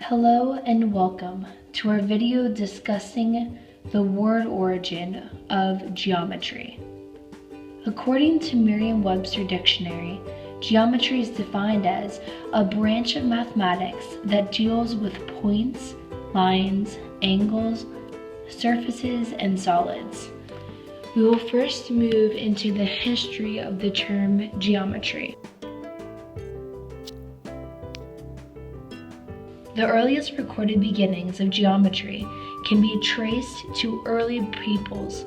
Hello and welcome to our video discussing the word origin of geometry. According to Merriam-Webster Dictionary, geometry is defined as a branch of mathematics that deals with points, lines, angles, surfaces, and solids. We will first move into the history of the term geometry. The earliest recorded beginnings of geometry can be traced to early peoples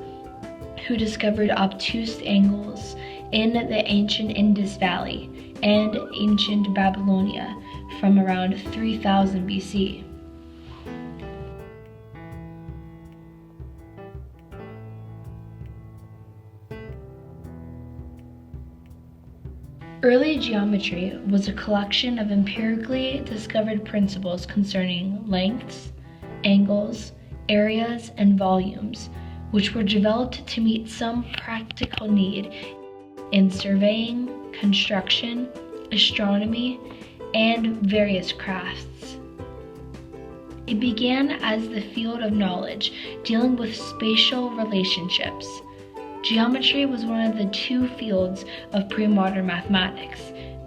who discovered obtuse angles in the ancient Indus Valley and ancient Babylonia from around 3000 BC. Early geometry was a collection of empirically discovered principles concerning lengths, angles, areas, and volumes, which were developed to meet some practical need in surveying, construction, astronomy, and various crafts. It began as the field of knowledge dealing with spatial relationships. Geometry was one of the two fields of pre-modern mathematics,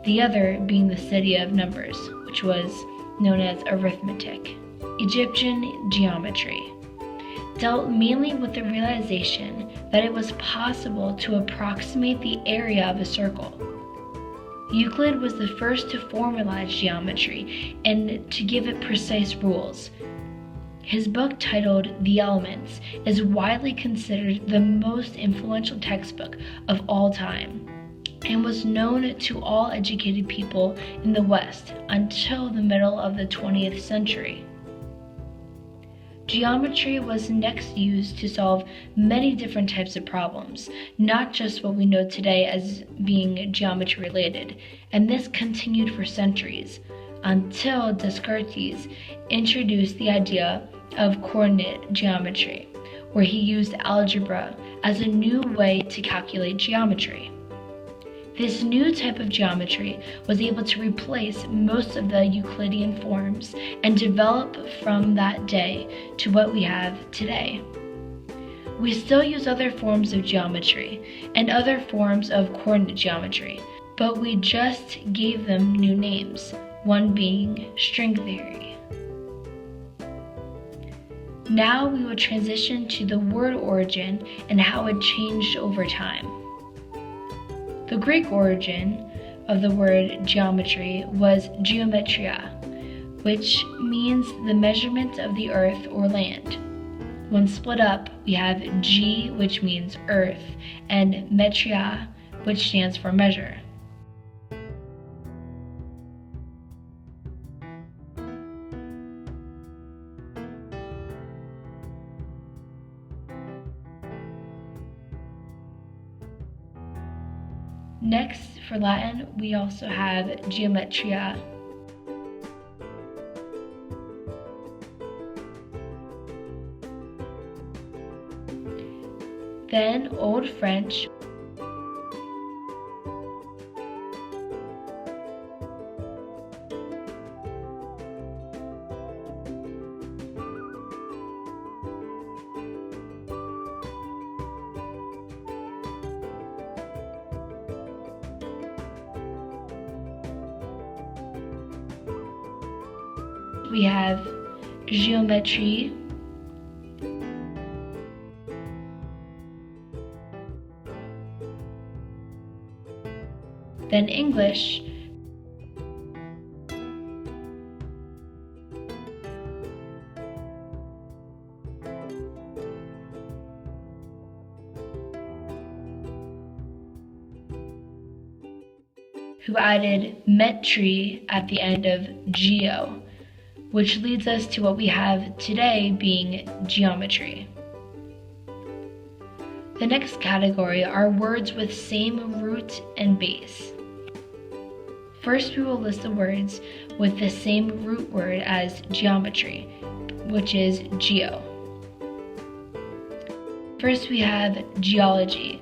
the other being the study of numbers, which was known as arithmetic. Egyptian geometry dealt mainly with the realization that it was possible to approximate the area of a circle. Euclid was the first to formalize geometry and to give it precise rules. His book, titled The Elements, is widely considered the most influential textbook of all time and was known to all educated people in the West until the middle of the 20th century. Geometry was next used to solve many different types of problems, not just what we know today as being geometry related, and this continued for centuries until Descartes introduced the idea of coordinate geometry, where he used algebra as a new way to calculate geometry. This new type of geometry was able to replace most of the Euclidean forms and develop from that day to what we have today. We still use other forms of geometry and other forms of coordinate geometry, but we just gave them new names, one being string theory. Now we will transition to the word origin and how it changed over time. The Greek origin of the word geometry was geometria, which means the measurement of the earth or land. When split up, we have G, which means earth, and metria, which stands for measure. Next, for Latin, we also have geometria. Then Old French, we have geometry, then English, who added metri at the end of geo, which leads us to what we have today being geometry. The next category are words with same root and base. First, we will list the words with the same root word as geometry, which is geo. First, we have geology,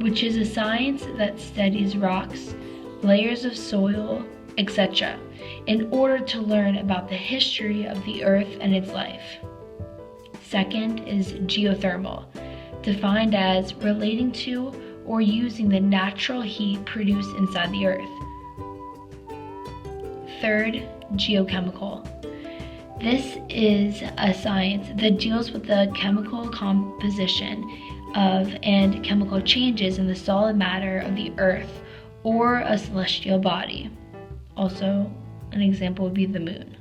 which is a science that studies rocks, layers of soil, etc., in order to learn about the history of the Earth and its life. Second is geothermal, defined as relating to or using the natural heat produced inside the Earth. Third, geochemical. This is a science that deals with the chemical composition of and chemical changes in the solid matter of the Earth or a celestial body. Also, an example would be the moon.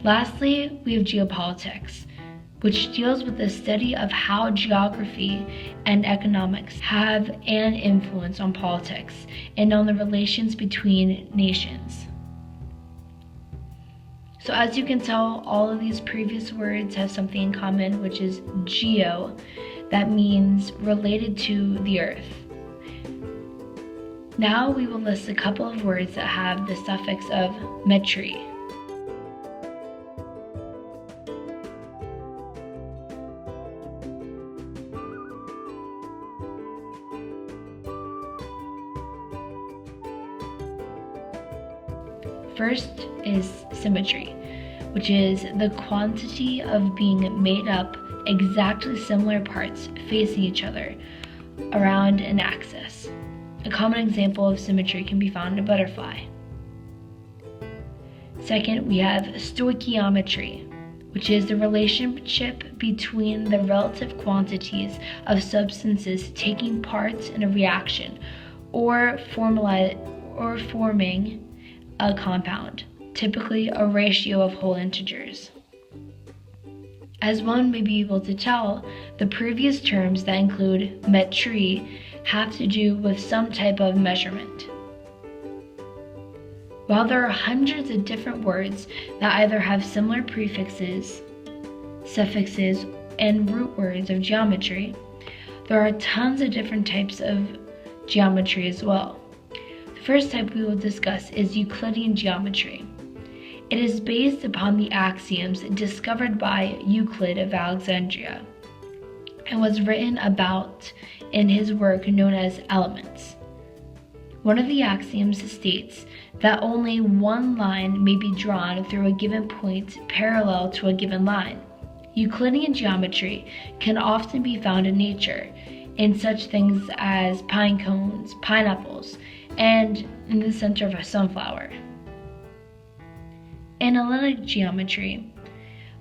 Lastly, we have geopolitics, which deals with the study of how geography and economics have an influence on politics and on the relations between nations. So as you can tell, all of these previous words have something in common, which is geo. That means related to the Earth. Now we will list a couple of words that have the suffix of metri. First is symmetry, which is the quantity of being made up exactly similar parts facing each other around an axis. A common example of symmetry can be found in a butterfly. Second, we have stoichiometry, which is the relationship between the relative quantities of substances taking part in a reaction or forming a compound, typically a ratio of whole integers. As one may be able to tell, the previous terms that include metri have to do with some type of measurement. While there are hundreds of different words that either have similar prefixes, suffixes, and root words of geometry, there are tons of different types of geometry as well. The first type we will discuss is Euclidean geometry. It is based upon the axioms discovered by Euclid of Alexandria and was written about in his work known as Elements. One of the axioms states that only one line may be drawn through a given point parallel to a given line. Euclidean geometry can often be found in nature, in such things as pine cones, pineapples, and in the center of a sunflower. Analytic geometry,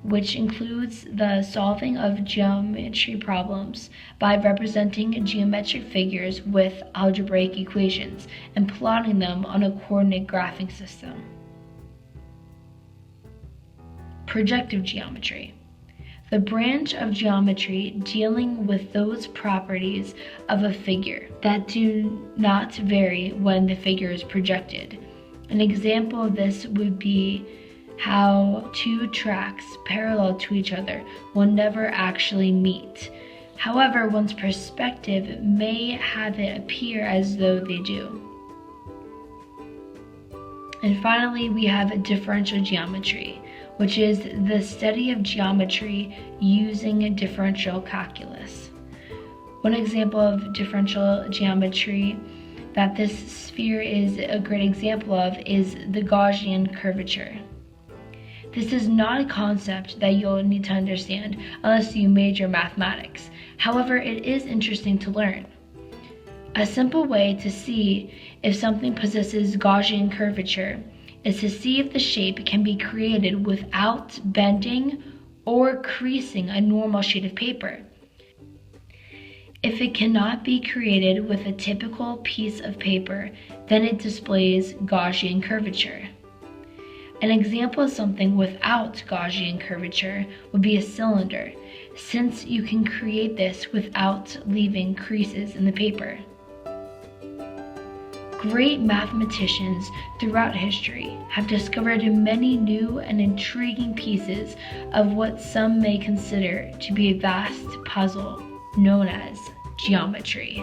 which includes the solving of geometry problems by representing geometric figures with algebraic equations and plotting them on a coordinate graphing system. Projective geometry, the branch of geometry dealing with those properties of a figure that do not vary when the figure is projected. An example of this would be how two tracks parallel to each other will never actually meet. However, one's perspective may have it appear as though they do. And finally, we have differential geometry, which is the study of geometry using differential calculus. One example of differential geometry that this sphere is a great example of is the Gaussian curvature. This is not a concept that you'll need to understand unless you major mathematics. However, it is interesting to learn. A simple way to see if something possesses Gaussian curvature is to see if the shape can be created without bending or creasing a normal sheet of paper. If it cannot be created with a typical piece of paper, then it displays Gaussian curvature. An example of something without Gaussian curvature would be a cylinder, since you can create this without leaving creases in the paper. Great mathematicians throughout history have discovered many new and intriguing pieces of what some may consider to be a vast puzzle known as geometry.